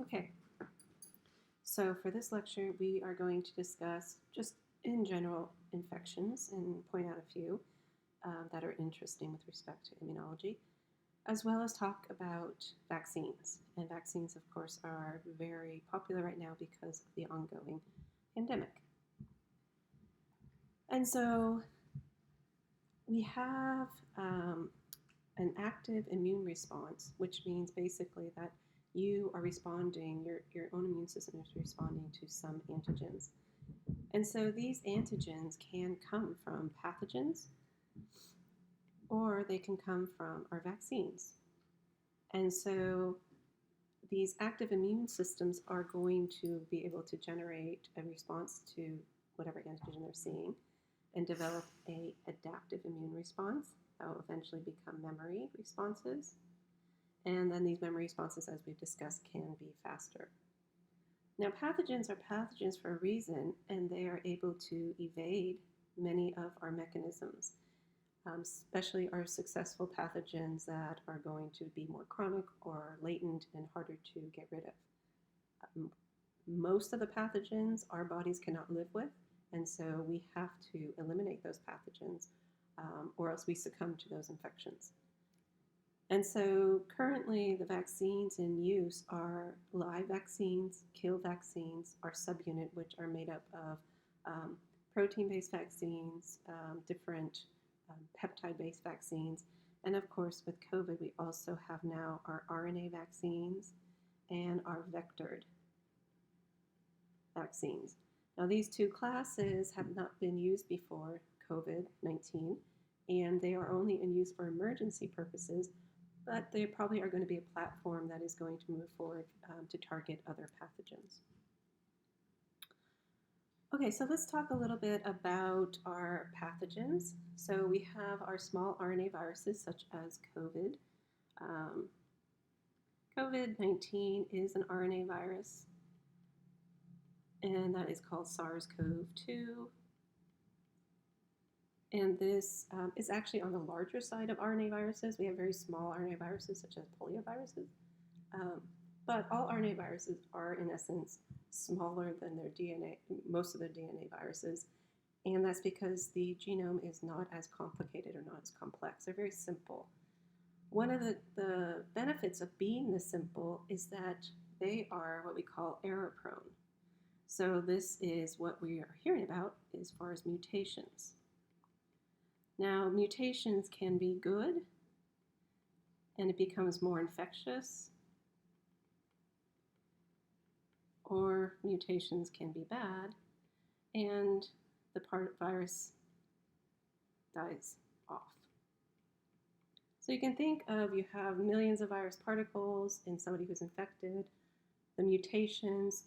Okay, so for this lecture, we are going to discuss just in general infections and point out a few that are interesting with respect to immunology, as well as talk about vaccines. And vaccines, of course, are very popular right now because of the ongoing pandemic. And so we have an active immune response, which means basically that you are responding, your own immune system is responding to some antigens. And so these antigens can come from pathogens or they can come from our vaccines. And so these active immune systems are going to be able to generate a response to whatever antigen they're seeing and develop a adaptive immune response that will eventually become memory responses. And then these memory responses, as we've discussed, can be faster. Now, pathogens are pathogens for a reason, and they are able to evade many of our mechanisms, especially our successful pathogens that are going to be more chronic or latent and harder to get rid of. Most of the pathogens our bodies cannot live with, and so we have to eliminate those pathogens or else we succumb to those infections. And so currently the vaccines in use are live vaccines, kill vaccines, our subunit, which are made up of protein-based vaccines, different peptide-based vaccines, and of course with COVID we also have now our RNA vaccines and our vectored vaccines. Now these two classes have not been used before COVID-19, and they are only in use for emergency purposes, but they probably are going to be a platform that is going to move forward to target other pathogens. Okay, so let's talk a little bit about our pathogens. So we have our small RNA viruses such as COVID. COVID-19 is an RNA virus, and that is called SARS-CoV-2. And this is actually on the larger side of RNA viruses. We have very small RNA viruses, such as polioviruses. But all RNA viruses are, in essence, smaller than their DNA, most of their DNA viruses. And that's because the genome is not as complicated or not as complex. They're very simple. One of the benefits of being this simple is that they are what we call error-prone. So this is what we are hearing about as far as mutations. Now, mutations can be good, and it becomes more infectious, or mutations can be bad, and the virus dies off. So you can think of, you have millions of virus particles in somebody who's infected. The mutations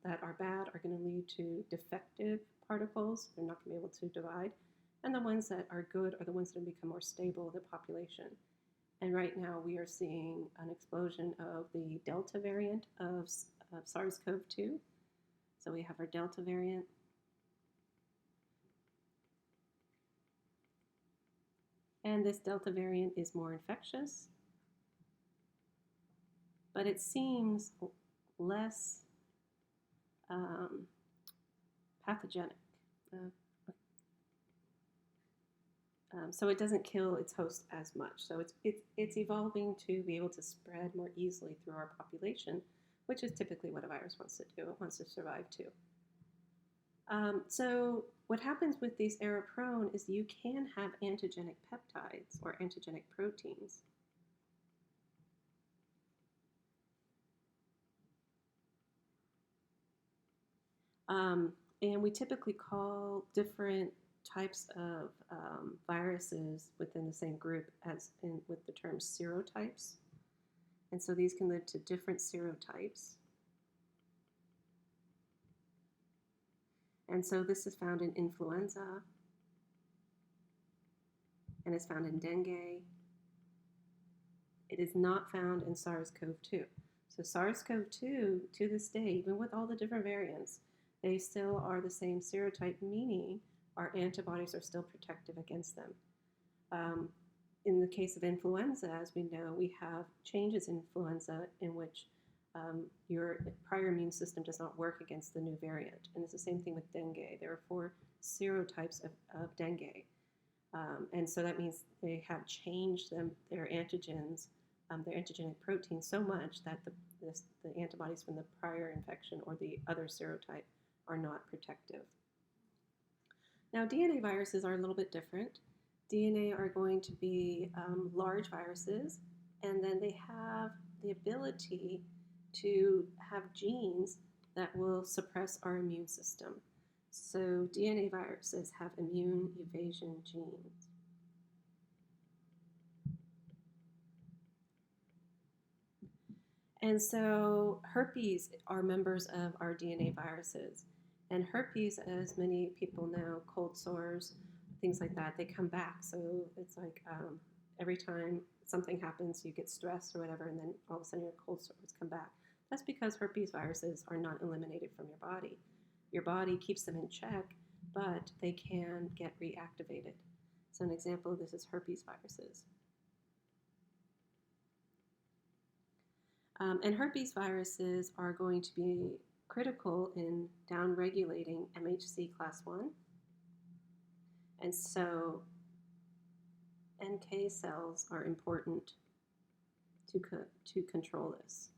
that are bad are going to lead to defective particles. They're not going to be able to divide. And the ones that are good are the ones that become more stable in the population. And right now we are seeing an explosion of the Delta variant of SARS-CoV-2. So we have our Delta variant. And this Delta variant is more infectious, but it seems less pathogenic. So it doesn't kill its host as much. So it's evolving to be able to spread more easily through our population, which is typically what a virus wants to do. It wants to survive too. So what happens with these error-prone is you can have antigenic peptides or antigenic proteins. And we typically call different types of viruses within the same group as with the term serotypes. And so these can live to different serotypes. And so this is found in influenza, and it's found in dengue. It is not found in SARS-CoV-2. So SARS-CoV-2, to this day, even with all the different variants, they still are the same serotype, meaning our antibodies are still protective against them. In the case of influenza, as we know, we have changes in influenza in which your prior immune system does not work against the new variant. And it's the same thing with dengue. There are 4 serotypes of dengue. And so that means they have changed their antigens, their antigenic protein so much that the antibodies from the prior infection or the other serotype are not protective. Now, DNA viruses are a little bit different. DNA are going to be large viruses, and then they have the ability to have genes that will suppress our immune system. So DNA viruses have immune evasion genes. And so herpes are members of our DNA viruses. And herpes, as many people know, cold sores, things like that, they come back. So it's like every time something happens, you get stressed or whatever, and then all of a sudden your cold sores come back. That's because herpes viruses are not eliminated from your body. Your body keeps them in check, but they can get reactivated. So an example of this is herpes viruses. And herpes viruses are going to be critical in downregulating MHC class 1. And so NK cells are important to control this.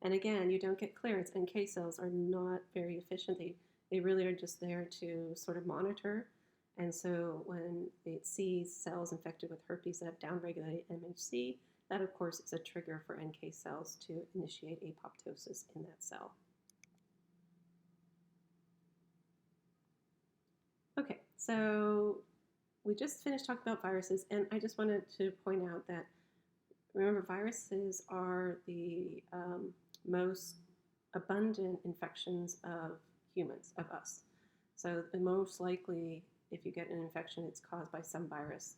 And again, you don't get clearance. NK cells are not very efficient. They really are just there to sort of monitor. And so when it sees cells infected with herpes that have downregulated MHC, that of course is a trigger for NK cells to initiate apoptosis in that cell. Okay, so we just finished talking about viruses, and I just wanted to point out that, remember, viruses are the most abundant infections of humans, of us. So the most likely, if you get an infection, it's caused by some virus.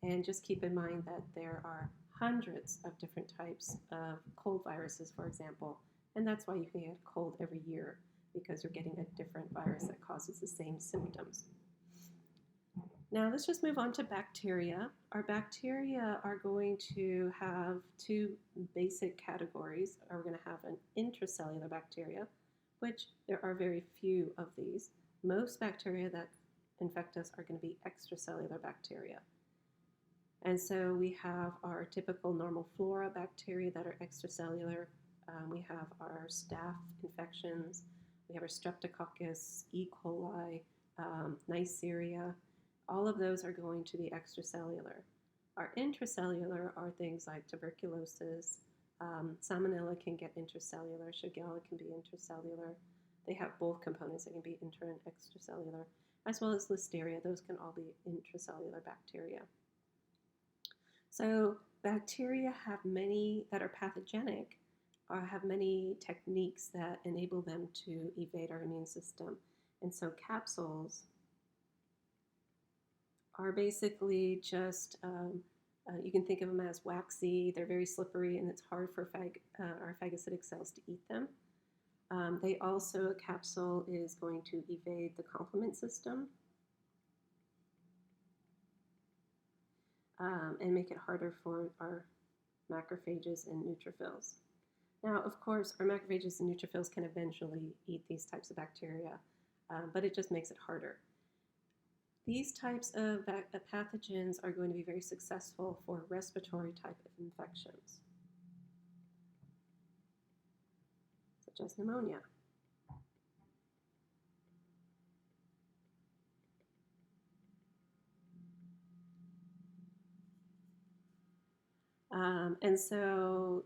And just keep in mind that there are hundreds of different types of cold viruses, for example, and that's why you can get a cold every year, because you're getting a different virus that causes the same symptoms. Now let's just move on to bacteria. Our bacteria are going to have 2 basic categories. We're going to have an intracellular bacteria, which there are very few of these. Most bacteria that infect us are going to be extracellular bacteria. And so we have our typical normal flora bacteria that are extracellular. We have our staph infections. We have our streptococcus, E. coli, Neisseria. All of those are going to be extracellular. Our intracellular are things like tuberculosis. Salmonella can get intracellular. Shigella can be intracellular. They have both components. They can be intra and extracellular, as well as Listeria. Those can all be intracellular bacteria. So bacteria have many that are pathogenic, or have many techniques that enable them to evade our immune system. And so capsules are basically just, you can think of them as waxy. They're very slippery, and it's hard for our phagocytic cells to eat them. A capsule is going to evade the complement system and make it harder for our macrophages and neutrophils. Now, of course, our macrophages and neutrophils can eventually eat these types of bacteria, but it just makes it harder. These types of pathogens are going to be very successful for respiratory type of infections, such as pneumonia. And so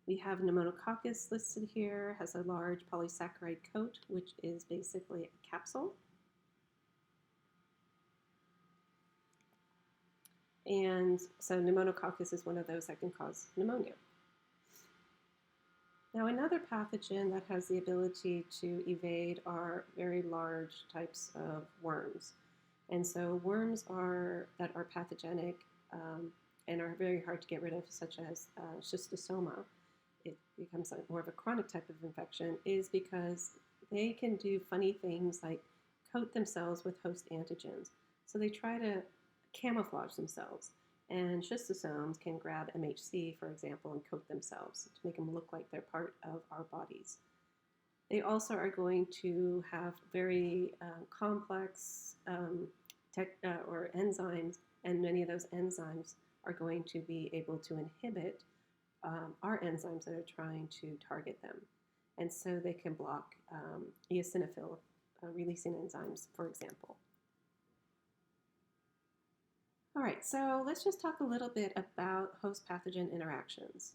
we have pneumococcus listed here, has a large polysaccharide coat, which is basically a capsule. And so pneumococcus is one of those that can cause pneumonia. Now, another pathogen that has the ability to evade are very large types of worms. And so worms that are pathogenic and are very hard to get rid of, such as schistosoma, it becomes more of a chronic type of infection, is because they can do funny things like coat themselves with host antigens. So they try to camouflage themselves. And schistosomes can grab MHC, for example, and coat themselves to make them look like they're part of our bodies. They also are going to have very complex or enzymes, and many of those enzymes are going to be able to inhibit our enzymes that are trying to target them. And so they can block eosinophil releasing enzymes, for example. All right, so let's just talk a little bit about host-pathogen interactions.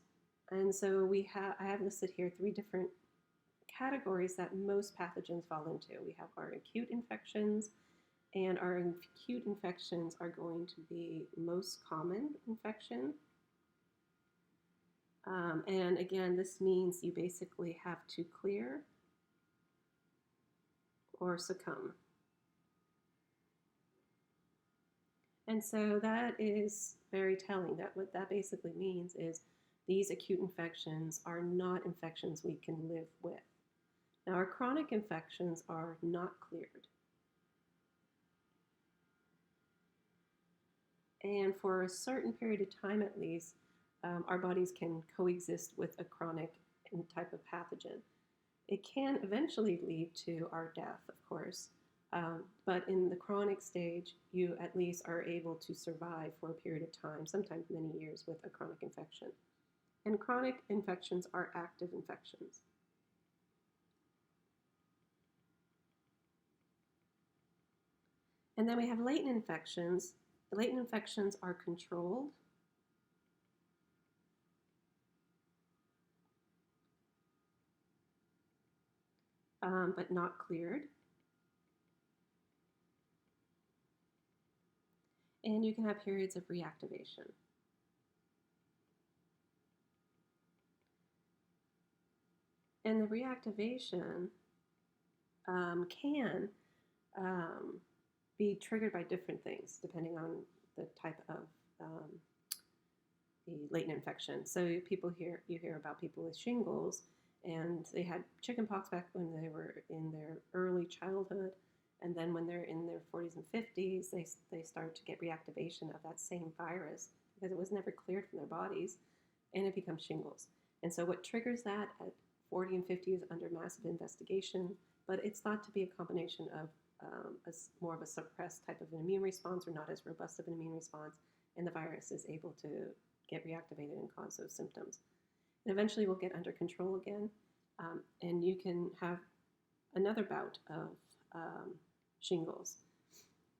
And so I have listed here 3 different categories that most pathogens fall into. We have our acute infections, and our acute infections are going to be most common infection. And again, this means you basically have to clear or succumb. And so that is very telling. That what that basically means is these acute infections are not infections we can live with. Now, our chronic infections are not cleared. And for a certain period of time at least, our bodies can coexist with a chronic type of pathogen. It can eventually lead to our death, of course, but in the chronic stage, you at least are able to survive for a period of time, sometimes many years, with a chronic infection. And chronic infections are active infections. And then we have latent infections. The latent infections are controlled. But not cleared. And you can have periods of reactivation. And the reactivation can be triggered by different things depending on the type of the latent infection. So you hear about people with shingles, and they had chickenpox back when they were in their early childhood, and then when they're in their 40s and 50s, they start to get reactivation of that same virus because it was never cleared from their bodies, and it becomes shingles. And so what triggers that at 40 and 50 is under massive investigation, but it's thought to be a combination of more of a suppressed type of an immune response or not as robust of an immune response, and the virus is able to get reactivated and cause those symptoms. And eventually we'll get under control again, and you can have another bout of shingles.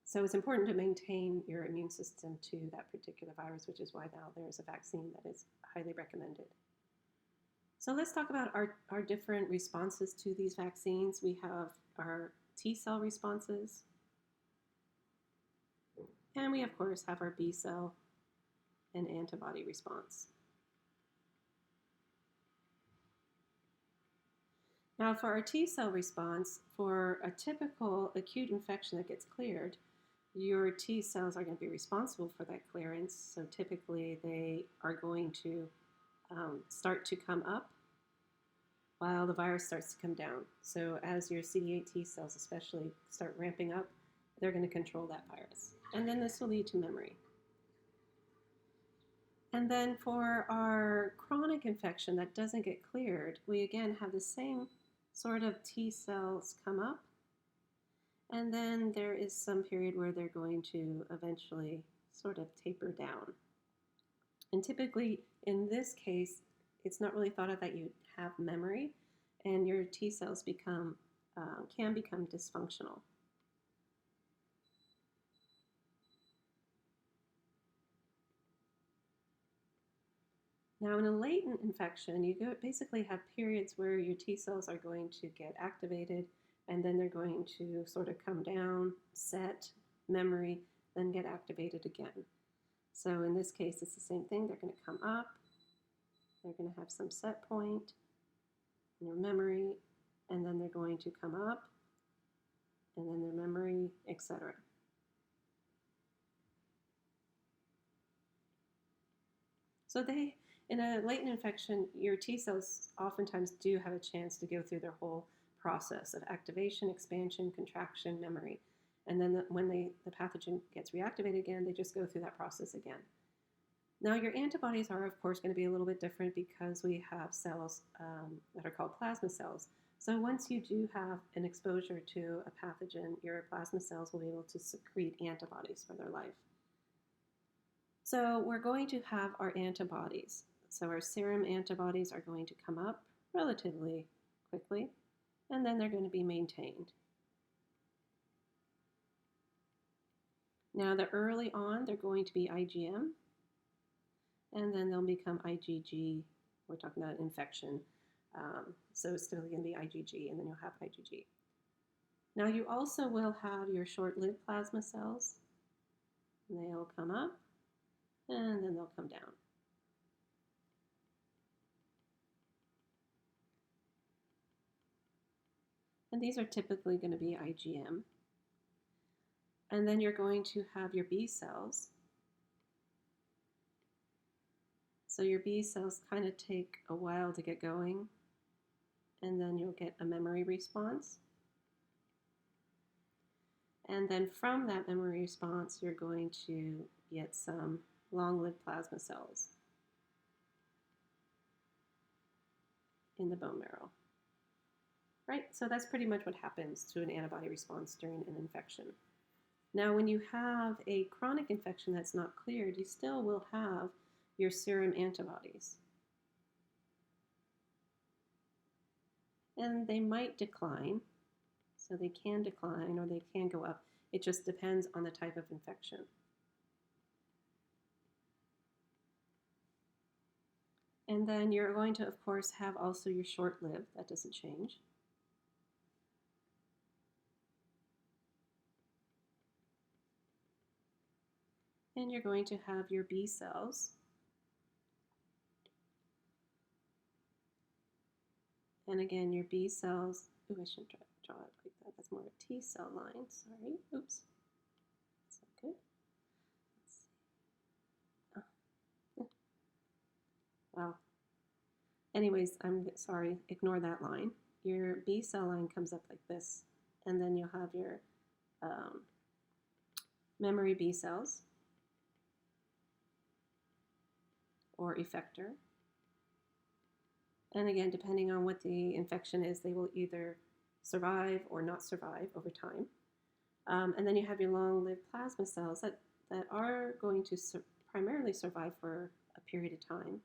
So it's important to maintain your immune system to that particular virus, which is why now there's a vaccine that is highly recommended. So let's talk about our different responses to these vaccines. We have our T-cell responses, and we, of course, have our B-cell and antibody response. Now, for our T-cell response, for a typical acute infection that gets cleared, your T cells are going to be responsible for that clearance. So typically, they are going to start to come up while the virus starts to come down. So as your CD8 T cells especially start ramping up, they're going to control that virus. And then this will lead to memory. And then for our chronic infection that doesn't get cleared, we again have the same sort of T cells come up. And then there is some period where they're going to eventually sort of taper down. And typically in this case, it's not really thought of that you have memory, and your T cells can become dysfunctional. Now, in a latent infection, you basically have periods where your T cells are going to get activated, and then they're going to sort of come down, set, memory, then get activated again. So in this case, it's the same thing. They're going to come up, they're going to have some set point in their memory, and then they're going to come up, and then their memory, etc. So in a latent infection, your T cells oftentimes do have a chance to go through their whole process of activation, expansion, contraction, memory. And then when the pathogen gets reactivated again, they just go through that process again. Now, your antibodies are, of course, going to be a little bit different because we have cells that are called plasma cells. So once you do have an exposure to a pathogen, your plasma cells will be able to secrete antibodies for their life. So we're going to have our antibodies. So our serum antibodies are going to come up relatively quickly, and then they're going to be maintained. Now, early on, they're going to be IgM, and then they'll become IgG. We're talking about infection. So it's still going to be IgG, and then you'll have IgG. Now, you also will have your short-lived plasma cells, and they'll come up, and then they'll come down. And these are typically going to be IgM. And then you're going to have your B cells. So your B cells kind of take a while to get going, and then you'll get a memory response. And then from that memory response, you're going to get some long-lived plasma cells in the bone marrow. Right? So that's pretty much what happens to an antibody response during an infection. Now, when you have a chronic infection that's not cleared, you still will have your serum antibodies. And they might decline. So they can decline or they can go up. It just depends on the type of infection. And then you're going to, of course, have also your short-lived. That doesn't change. And you're going to have your B cells. And again, your B cells, ooh, I shouldn't draw it like that. That's more of a T cell line. Sorry. Oops. That's not good. Let's see. Oh. Well, anyways, I'm sorry. Ignore that line. Your B cell line comes up like this. And then you'll have your memory B cells or effector. And again, depending on what the infection is, they will either survive or not survive over time. And then you have your long-lived plasma cells that are going to primarily survive for a period of time.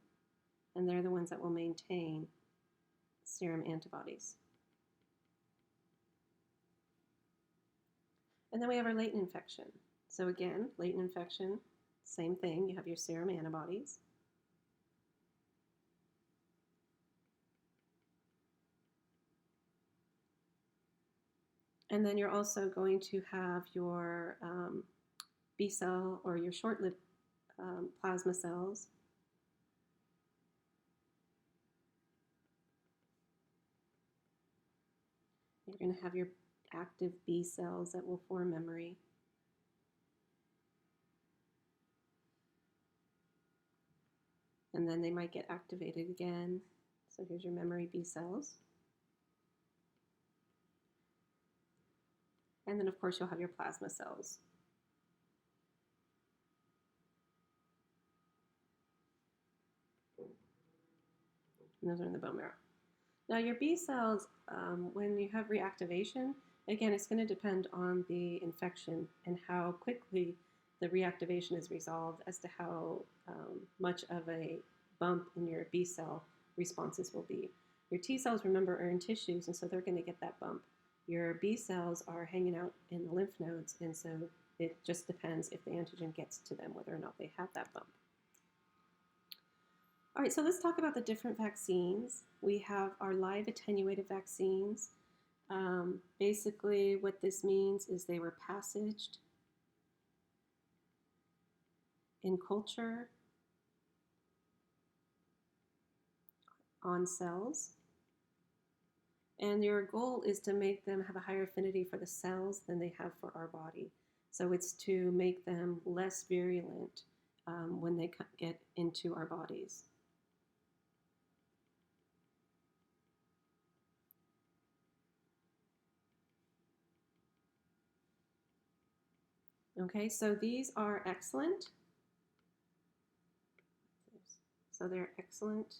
And they're the ones that will maintain serum antibodies. And then we have our latent infection. So again, latent infection, same thing. You have your serum antibodies. And then you're also going to have your B cell or your short-lived plasma cells. You're going to have your active B cells that will form memory. And then they might get activated again. So here's your memory B cells. And then, of course, you'll have your plasma cells. And those are in the bone marrow. Now, your B cells, when you have reactivation, again, it's going to depend on the infection and how quickly the reactivation is resolved as to how much of a bump in your B cell responses will be. Your T cells, remember, are in tissues, and so they're going to get that bump. Your B cells are hanging out in the lymph nodes, and so it just depends if the antigen gets to them, whether or not they have that bump. All right, so let's talk about the different vaccines. We have our live attenuated vaccines. Basically, what this means is they were passaged in culture on cells. And your goal is to make them have a higher affinity for the cells than they have for our body. So it's to make them less virulent when they get into our bodies. Okay, so these are excellent. So they're excellent.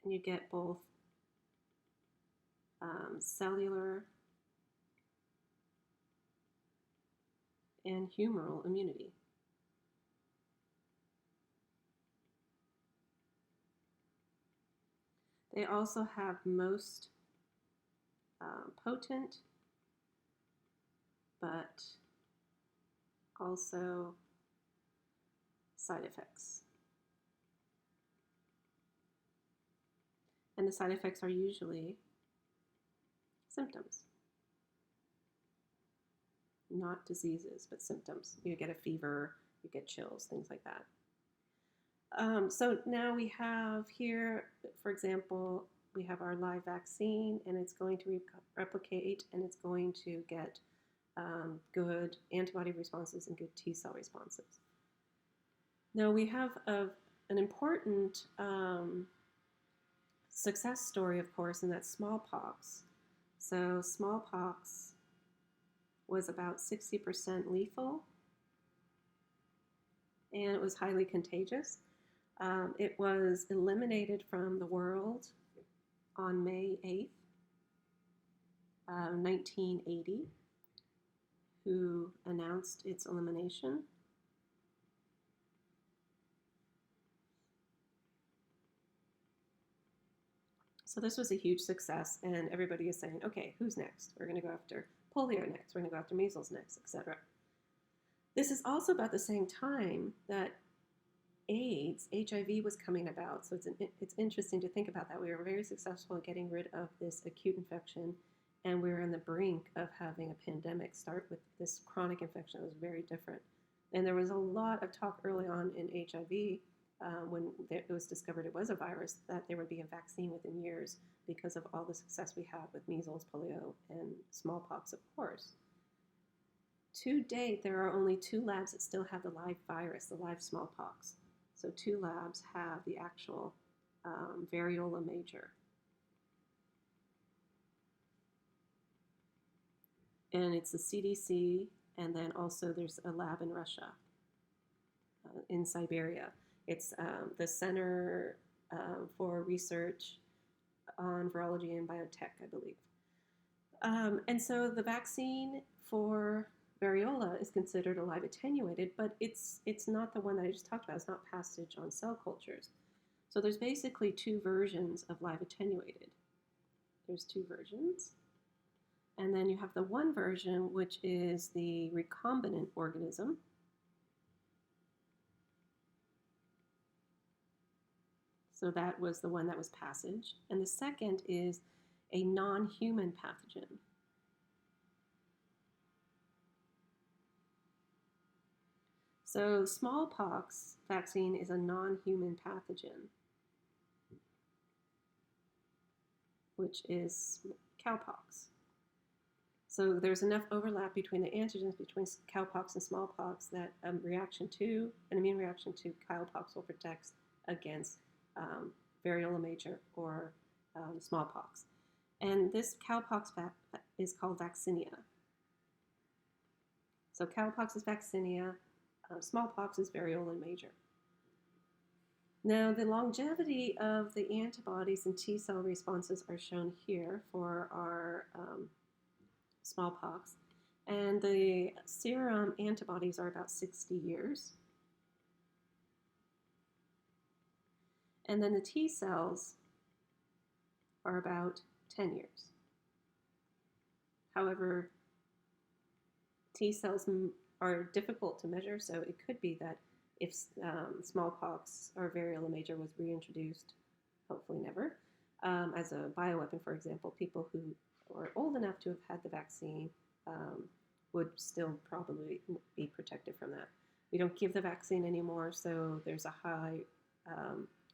And you get both cellular and humoral immunity. They also have most potent, but also side effects. And the side effects are usually symptoms. Not diseases, but symptoms. You get a fever, you get chills, things like that. So now we have here, for example, we have our live vaccine, and it's going to replicate, and it's going to get good antibody responses and good T cell responses. Now we have an important success story, of course, and that's smallpox. So smallpox was about 60% lethal, and it was highly contagious. It was eliminated from the world on May 8th, 1980, who announced its elimination. So this was a huge success, and everybody is saying, okay, who's next? We're going to go after polio next. We're going to go after measles next, etc. This is also about the same time that AIDS, HIV was coming about. So it's interesting to think about that. We were very successful at getting rid of this acute infection, and we were on the brink of having a pandemic start with this chronic infection that was very different. And there was a lot of talk early on in HIV when it was discovered it was a virus, that there would be a vaccine within years because of all the success we had with measles, polio, and smallpox, of course. To date, there are only 2 labs that still have the live virus, the live smallpox. So 2 labs have the actual variola major. And it's the CDC, and then also there's a lab in Russia, in Siberia. It's the Center for Research on Virology and Biotech, I believe. And so the vaccine for variola is considered a live attenuated, but it's not the one that I just talked about. It's not passage on cell cultures. So there's basically 2 versions of live attenuated. There's 2 versions. And then you have the one version, which is the recombinant organism. So that was the one that was passage. And the second is a non-human pathogen. So smallpox vaccine is a non-human pathogen, which is cowpox. So there's enough overlap between the antigens between cowpox and smallpox that an immune reaction to cowpox will protect against variola major or smallpox. And this cowpox is called vaccinia. So cowpox is vaccinia, smallpox is variola major. Now, the longevity of the antibodies and T cell responses are shown here for our smallpox. And the serum antibodies are about 60 years. And then the T cells are about 10 years. However, T cells are difficult to measure, so it could be that if smallpox or variola major was reintroduced, hopefully never, as a bioweapon, for example, people who are old enough to have had the vaccine would still probably be protected from that. We don't give the vaccine anymore, so there's a high,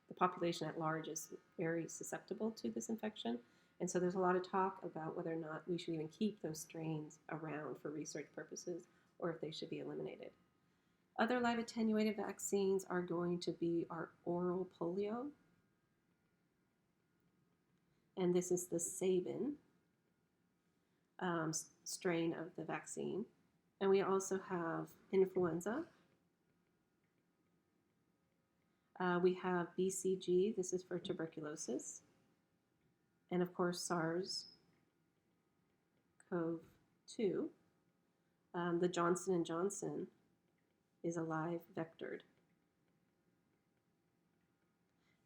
the population at large is very susceptible to this infection. And so there's a lot of talk about whether or not we should even keep those strains around for research purposes or if they should be eliminated. Other live attenuated vaccines are going to be our oral polio. And this is the Sabin strain of the vaccine. And we also have influenza. We have BCG, this is for tuberculosis, and of course SARS-CoV-2. The Johnson & Johnson is a live vectored.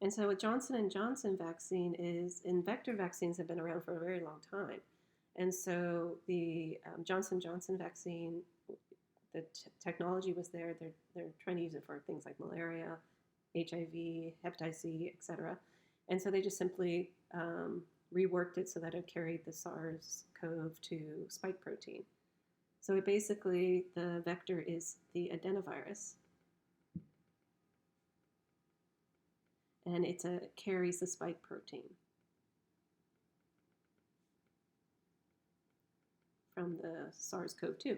And so a Johnson & Johnson vaccine is, and vector vaccines have been around for a very long time. And so the Johnson & Johnson vaccine, the technology was there. They're trying to use it for things like malaria, HIV, hepatitis C, etc. And so they just simply reworked it so that it carried the SARS-CoV-2 spike protein. So it basically, the vector is the adenovirus, and it carries the spike protein from the SARS-CoV-2.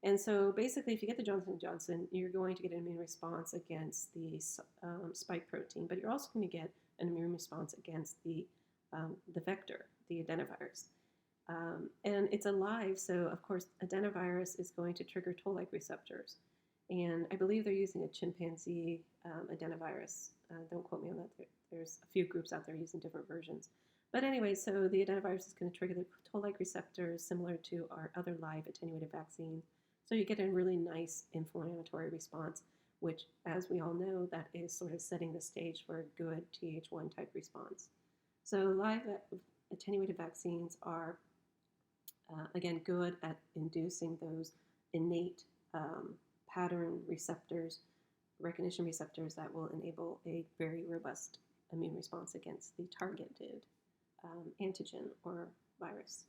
And so basically, if you get the Johnson & Johnson, you're going to get an immune response against the spike protein, but you're also going to get an immune response against the vector, the adenovirus. And it's alive, so of course, adenovirus is going to trigger toll-like receptors. And I believe they're using a chimpanzee adenovirus. Don't quote me on that. There's a few groups out there using different versions. But anyway, so the adenovirus is going to trigger the toll-like receptors similar to our other live attenuated vaccines. So you get a really nice inflammatory response, which, as we all know, that is sort of setting the stage for a good Th1 type response. So live attenuated vaccines are, again, good at inducing those innate pattern receptors, recognition receptors that will enable a very robust immune response against the targeted antigen or virus.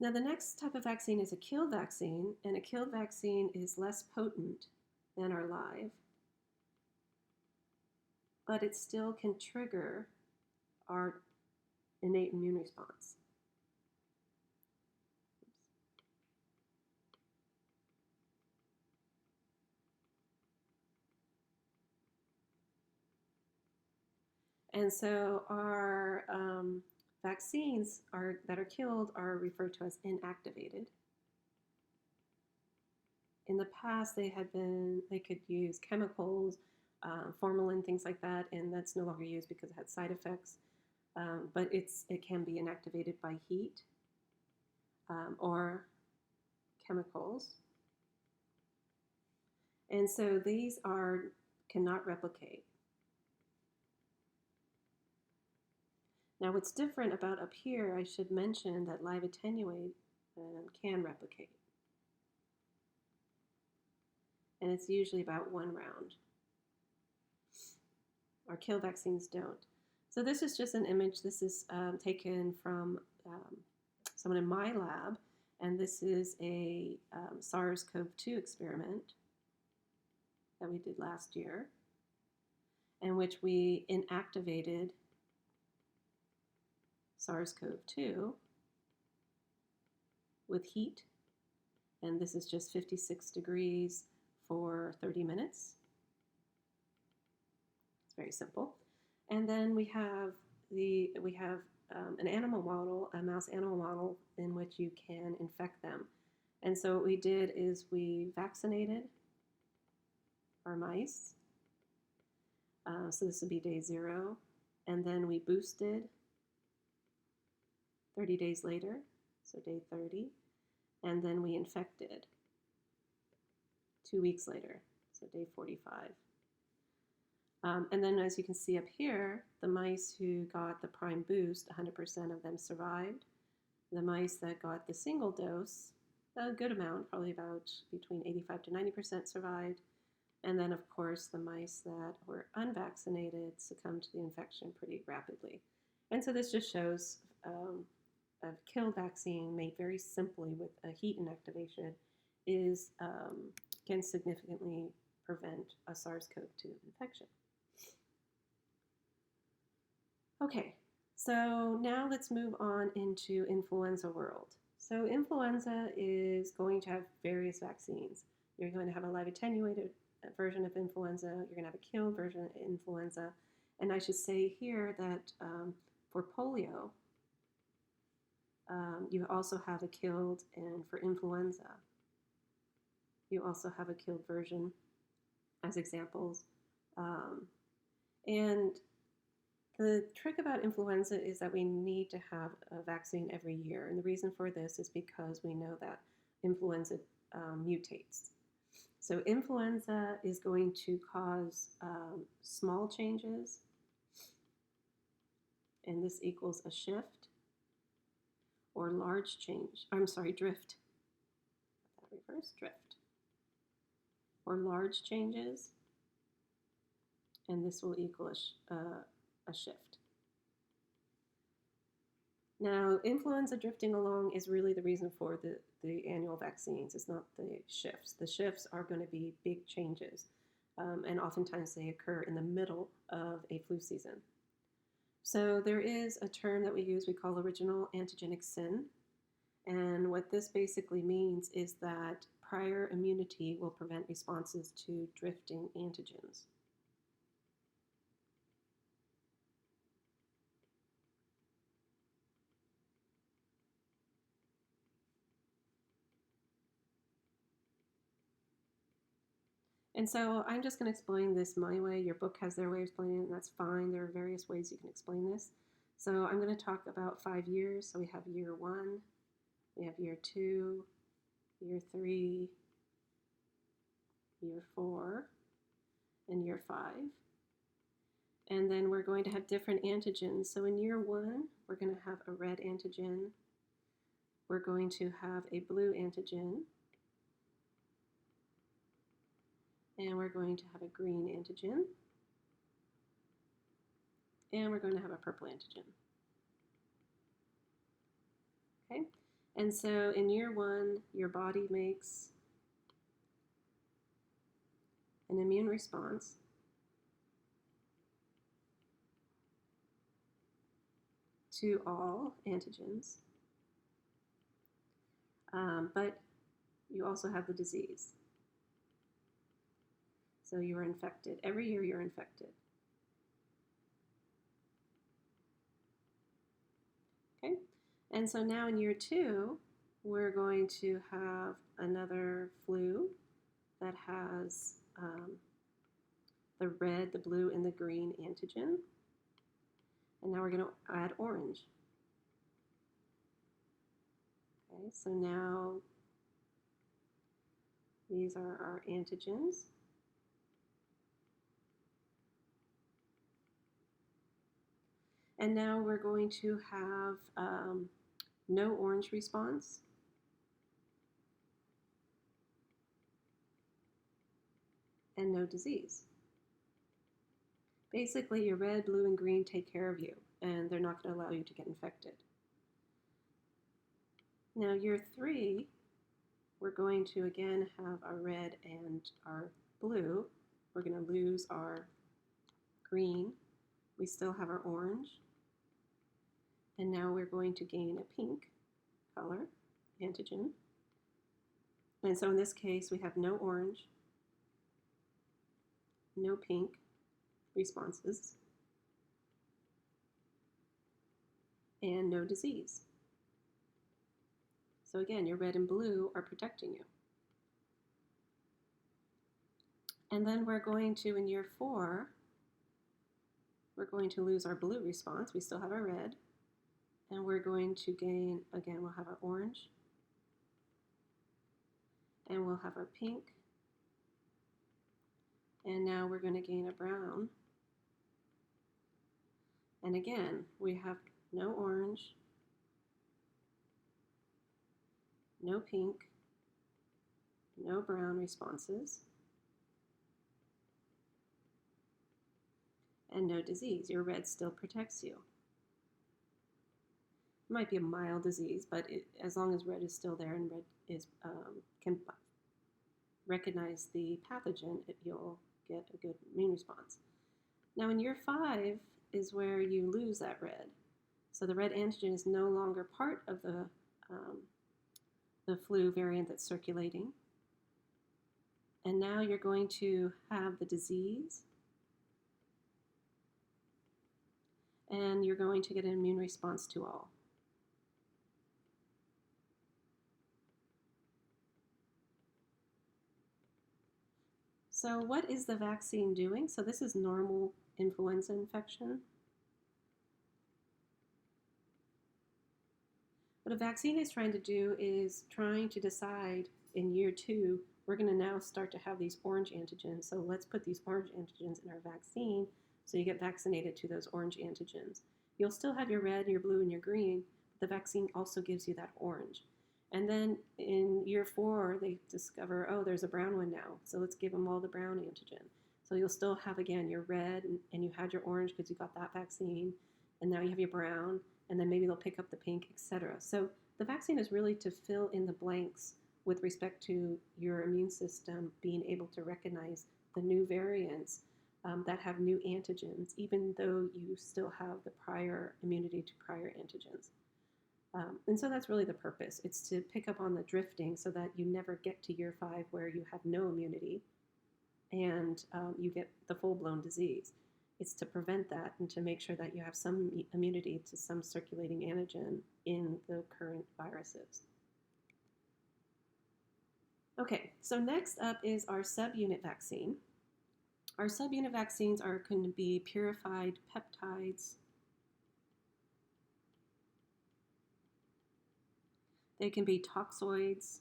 Now, the next type of vaccine is a killed vaccine, and a killed vaccine is less potent than our live, but it still can trigger our innate immune response. And so our vaccines that are killed are referred to as inactivated. In the past, they could use chemicals, formalin, things like that, and that's no longer used because it had side effects. But it can be inactivated by heat or chemicals. And so these cannot replicate. Now, what's different about up here, I should mention that live attenuate can replicate. And it's usually about 1 round. Our kill vaccines don't. So this is just an image. This is taken from someone in my lab, and this is a SARS-CoV-2 experiment that we did last year, in which we inactivated SARS-CoV-2 with heat, and this is just 56 degrees for 30 minutes. It's very simple. And then we have an animal model, a mouse animal model, in which you can infect them. And so what we did is we vaccinated our mice. So this would be day 0, and then we boosted 30 days later, so day 30, and then we infected 2 weeks later, so day 45. And then as you can see up here, the mice who got the prime boost, 100% of them survived. The mice that got the single dose, a good amount, probably about between 85 to 90% survived. And then, of course, the mice that were unvaccinated succumbed to the infection pretty rapidly. And so this just shows a kill vaccine made very simply with a heat inactivation can significantly prevent a SARS-CoV-2 infection. Okay, so now let's move on into influenza world. So influenza is going to have various vaccines. You're going to have a live attenuated version of influenza. You're going to have a killed version of influenza. And I should say here that for polio, you also have a killed, and for influenza, you also have a killed version as examples. And the trick about influenza is that we need to have a vaccine every year. And the reason for this is because we know that influenza mutates. So influenza is going to cause small changes, and this equals a shift, or large change. Drift. Reverse, drift. Or large changes, and this will equal a shift. Now, influenza drifting along is really the reason for the annual vaccines. It's not the shifts. The shifts are going to be big changes, and oftentimes they occur in the middle of a flu season. So there is a term that we use we call original antigenic sin, and what this basically means is that prior immunity will prevent responses to drifting antigens. And so I'm just going to explain this my way. Your book has their way of explaining it, and that's fine. There are various ways you can explain this. So I'm going to talk about 5 years. So we have year 1, we have year 2, year 3, year 4, and year 5. And then we're going to have different antigens. So in year 1, we're going to have a red antigen. We're going to have a blue antigen. And we're going to have a green antigen. And we're going to have a purple antigen. Okay? And so in year 1, your body makes an immune response to all antigens. But you also have the disease. So you are infected. Every year you're infected. Okay? And so now in year 2, we're going to have another flu that has the red, the blue, and the green antigen. And now we're going to add orange. Okay, so now these are our antigens. And now we're going to have no orange response. And no disease. Basically, your red, blue, and green take care of you, and they're not going to allow you to get infected. Now, year 3, we're going to again have our red and our blue. We're going to lose our green. We still have our orange. And now we're going to gain a pink color antigen. And so in this case, we have no orange, no pink responses, and no disease. So again, your red and blue are protecting you. And then we're going to, in year 4, we're going to lose our blue response. We still have our red. And we're going to gain, again, we'll have our orange. And we'll have our pink. And now we're going to gain a brown. And again, we have no orange, no pink, no brown responses, and no disease. Your red still protects you. It might be a mild disease, but as long as red is still there and red is can recognize the pathogen, you'll get a good immune response. Now in year 5 is where you lose that red. So the red antigen is no longer part of the flu variant that's circulating. And now you're going to have the disease, and you're going to get an immune response to all. So what is the vaccine doing? So this is normal influenza infection. What a vaccine is trying to do is trying to decide in year 2, we're going to now start to have these orange antigens. So let's put these orange antigens in our vaccine so you get vaccinated to those orange antigens. You'll still have your red, your blue, and your green, but the vaccine also gives you that orange. And then in year 4, they discover, oh, there's a brown one now. So let's give them all the brown antigen. So you'll still have, again, your red, and you had your orange because you got that vaccine. And now you have your brown, and then maybe they'll pick up the pink, etc. So the vaccine is really to fill in the blanks with respect to your immune system being able to recognize the new variants that have new antigens, even though you still have the prior immunity to prior antigens. And so that's really the purpose. It's to pick up on the drifting so that you never get to year 5 where you have no immunity and you get the full-blown disease. It's to prevent that and to make sure that you have some immunity to some circulating antigen in the current viruses. Okay, so next up is our subunit vaccine. Our subunit vaccines are going to be purified peptides. They can be toxoids.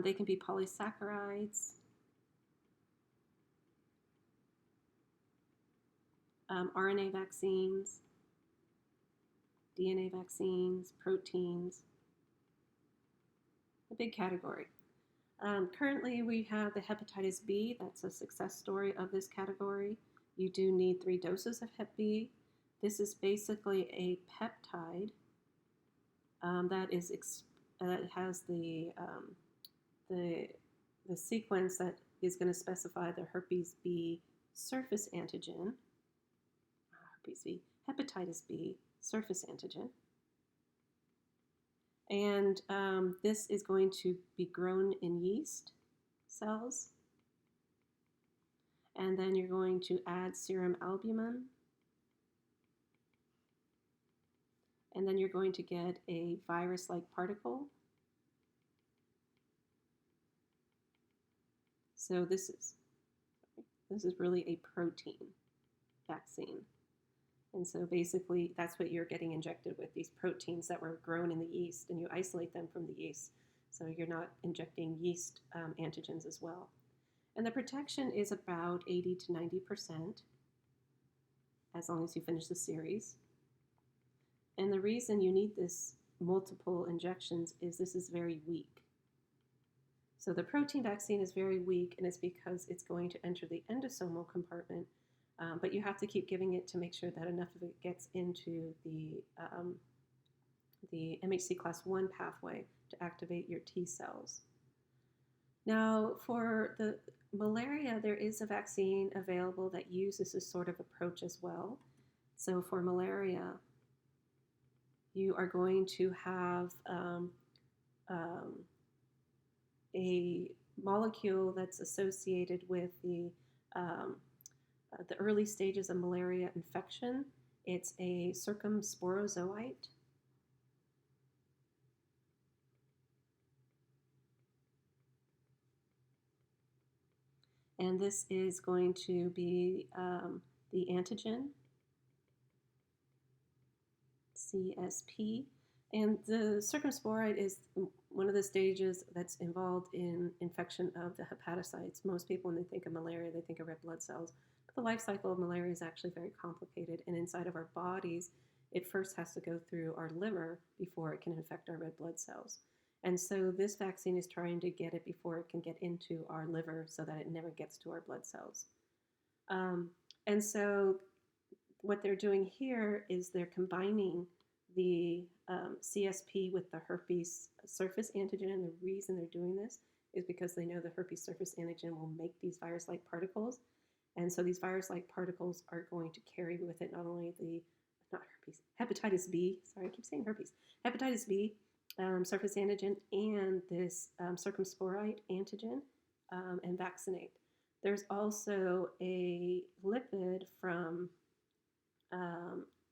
They can be polysaccharides. RNA vaccines, DNA vaccines, proteins, a big category. Currently, we have the hepatitis B. That's a success story of this category. You do need 3 doses of Hep B. This is basically a peptide that has the sequence that is going to specify the herpes B surface antigen. Hepatitis B surface antigen. And this is going to be grown in yeast cells. And then you're going to add serum albumin. And then you're going to get a virus-like particle. So this is really a protein vaccine. And so basically that's what you're getting injected with, these proteins that were grown in the yeast, and you isolate them from the yeast. So you're not injecting yeast antigens as well. And the protection is about 80 to 90% as long as you finish the series. And the reason you need this multiple injections is this is very weak. So the protein vaccine is very weak, and it's because it's going to enter the endosomal compartment. But you have to keep giving it to make sure that enough of it gets into the MHC class 1 pathway to activate your T cells. Now, for the malaria, there is a vaccine available that uses this sort of approach as well. So for malaria, you are going to have a molecule that's associated with the early stages of malaria infection. It's a circumsporozoite. And this is going to be the antigen, CSP. And the circumsporite is one of the stages that's involved in infection of the hepatocytes. Most people, when they think of malaria, they think of red blood cells. But the life cycle of malaria is actually very complicated. And inside of our bodies, it first has to go through our liver before it can infect our red blood cells. And so this vaccine is trying to get it before it can get into our liver so that it never gets to our blood cells. And so what they're doing here is they're combining the CSP with the herpes surface antigen. And the reason they're doing this is because they know the herpes surface antigen will make these virus-like particles. And so these virus-like particles are going to carry with it not only hepatitis B, sorry, I keep saying herpes, hepatitis B surface antigen and this circumsporite antigen and vaccinate. There's also a lipid from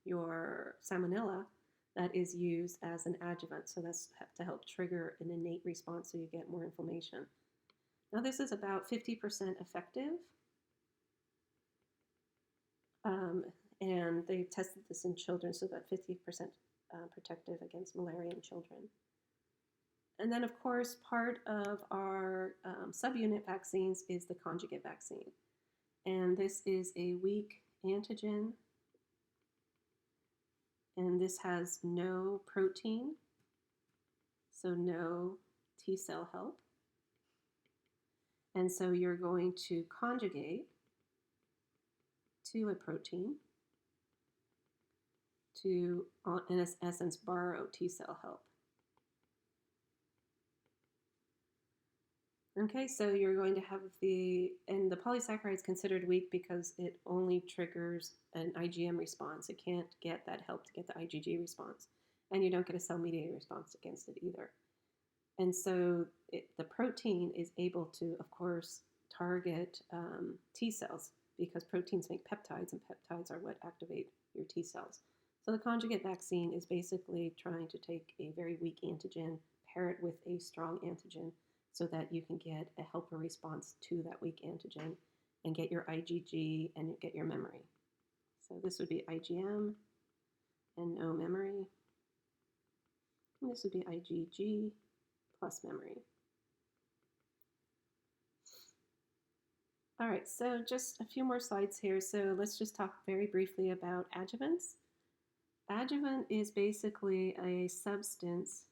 your salmonella that is used as an adjuvant. So that's to help trigger an innate response so you get more inflammation. Now this is about 50% effective, and they tested this in children, so about 50% protective against malaria in children. And then, of course, part of our subunit vaccines is the conjugate vaccine. And this is a weak antigen, and this has no protein, so no T cell help. And so you're going to conjugate to a protein to, in essence, borrow T cell help. Okay, so you're going to have and the polysaccharide is considered weak because it only triggers an IgM response. It can't get that help to get the IgG response. And you don't get a cell-mediated response against it either. And so the protein is able to, of course, target T cells because proteins make peptides, and peptides are what activate your T cells. So the conjugate vaccine is basically trying to take a very weak antigen, pair it with a strong antigen, so that you can get a helper response to that weak antigen and get your IgG and get your memory. So this would be IgM and no memory. And this would be IgG plus memory. All right, so just a few more slides here. So let's just talk very briefly about adjuvants. Adjuvant is basically a substance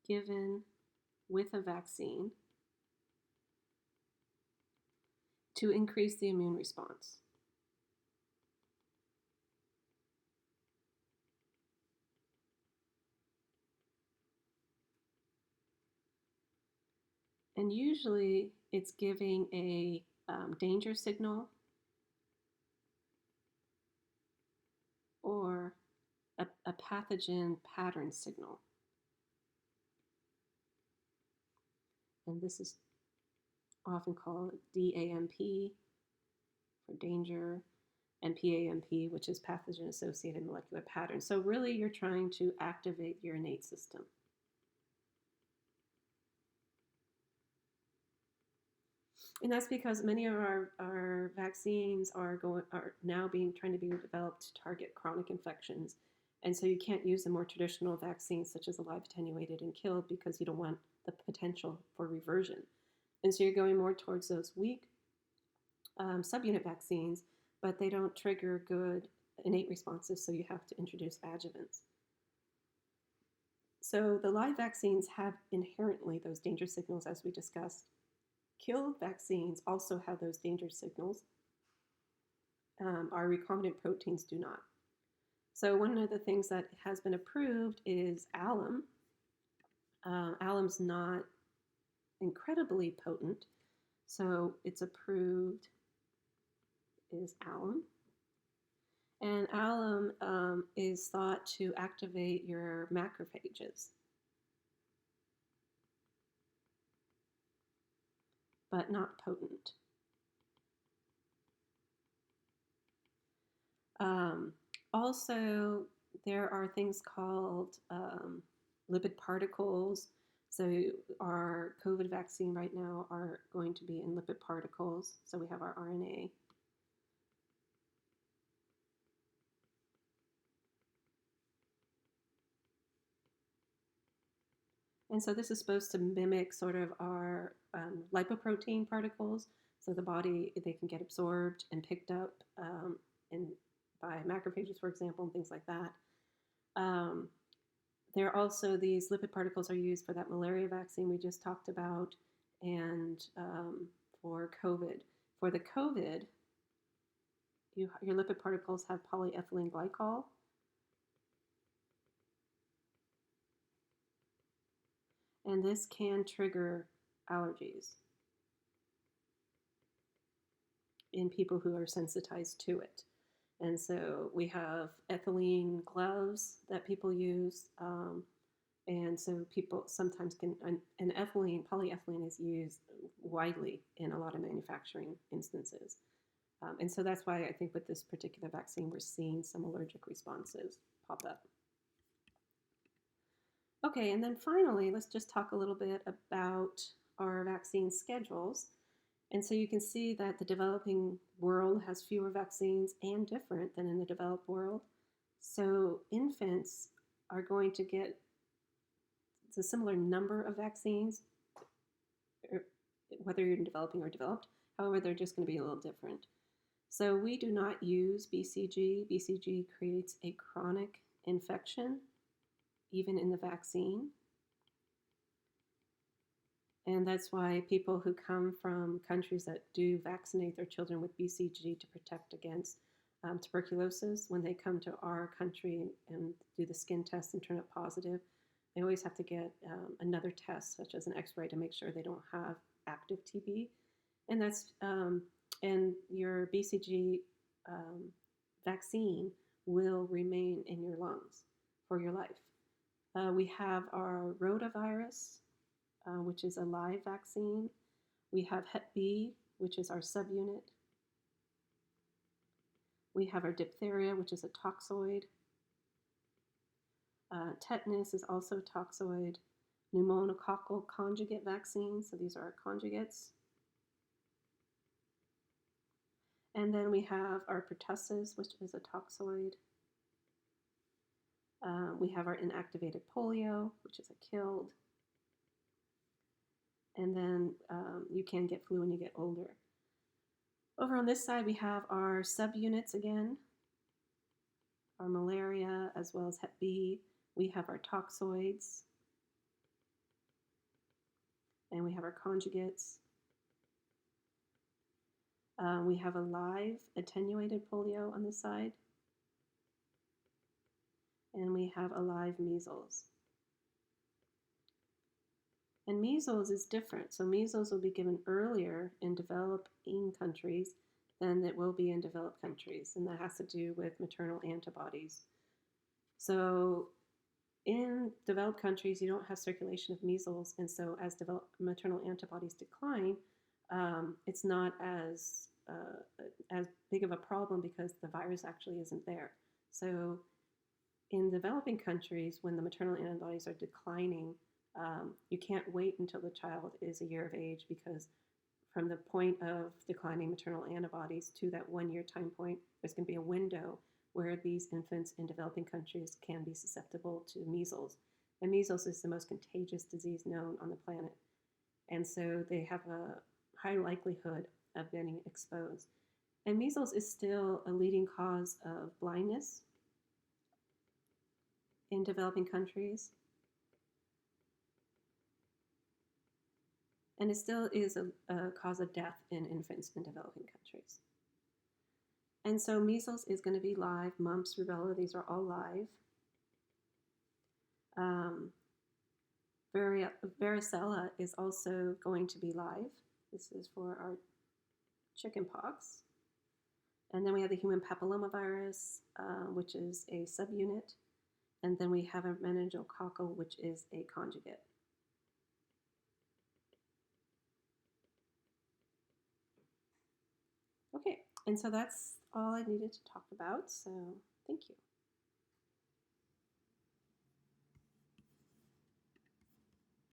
given with a vaccine to increase the immune response. And usually it's giving a danger signal or a pathogen pattern signal. And this is often called DAMP for danger, and PAMP, which is pathogen-associated molecular pattern. So really you're trying to activate your innate system. And that's because many of our vaccines are now trying to be developed to target chronic infections. And so you can't use the more traditional vaccines such as the live attenuated and killed because you don't want the potential for reversion. And so you're going more towards those weak subunit vaccines, but they don't trigger good innate responses, so you have to introduce adjuvants. So the live vaccines have inherently those danger signals, as we discussed. Killed vaccines also have those danger signals. Our recombinant proteins do not. So one of the things that has been approved is alum. Alum's not incredibly potent, so it's approved is alum. And alum is thought to activate your macrophages, but not potent. Also, there are things called lipid particles. So our COVID vaccine right now are going to be in lipid particles. So we have our RNA. And so this is supposed to mimic sort of our lipoprotein particles. So the body, they can get absorbed and picked up by macrophages, for example, and things like that. There are also these lipid particles are used for that malaria vaccine we just talked about, and for COVID. For the COVID, your lipid particles have polyethylene glycol. And this can trigger allergies in people who are sensitized to it. And so we have ethylene gloves that people use. And so people sometimes can, and polyethylene is used widely in a lot of manufacturing instances. And so that's why I think with this particular vaccine, we're seeing some allergic responses pop up. Okay, and then finally, let's just talk a little bit about our vaccine schedules. And so you can see that the developing world has fewer vaccines and different than in the developed world. So infants are going to get a similar number of vaccines, whether you're in developing or developed. However, they're just going to be a little different. So we do not use BCG. BCG creates a chronic infection, even in the vaccine. And that's why people who come from countries that do vaccinate their children with BCG to protect against tuberculosis, when they come to our country and do the skin test and turn up positive, they always have to get another test, such as an X-ray, to make sure they don't have active TB. And that's and your BCG vaccine will remain in your lungs for your life. We have our rotavirus, which is a live vaccine. We have Hep B, which is our subunit. We have our diphtheria, which is a toxoid. Tetanus is also toxoid. Pneumococcal conjugate vaccines, so these are our conjugates. And then we have our pertussis, which is a toxoid. We have our inactivated polio, which is a killed. And then you can get flu when you get older. Over on this side, we have our subunits again, our malaria, as well as Hep B. We have our toxoids, and we have our conjugates. We have a live attenuated polio on this side, and we have a live measles. And measles is different. So measles will be given earlier in developing countries than it will be in developed countries. And that has to do with maternal antibodies. So in developed countries, you don't have circulation of measles. And so as maternal antibodies decline, it's not as big of a problem because the virus actually isn't there. So in developing countries, when the maternal antibodies are declining, you can't wait until the child is a year of age, because from the point of declining maternal antibodies to that 1 year time point, there's going to be a window where these infants in developing countries can be susceptible to measles. And measles is the most contagious disease known on the planet. And so they have a high likelihood of getting exposed. And measles is still a leading cause of blindness in developing countries. And it still is a cause of death in infants in developing countries. And so measles is going to be live. Mumps, rubella, these are all live. Varicella is also going to be live. This is for our chicken pox. And then we have the human papillomavirus, which is a subunit. And then we have a meningococcal, which is a conjugate. Okay, and so that's all I needed to talk about, so thank you.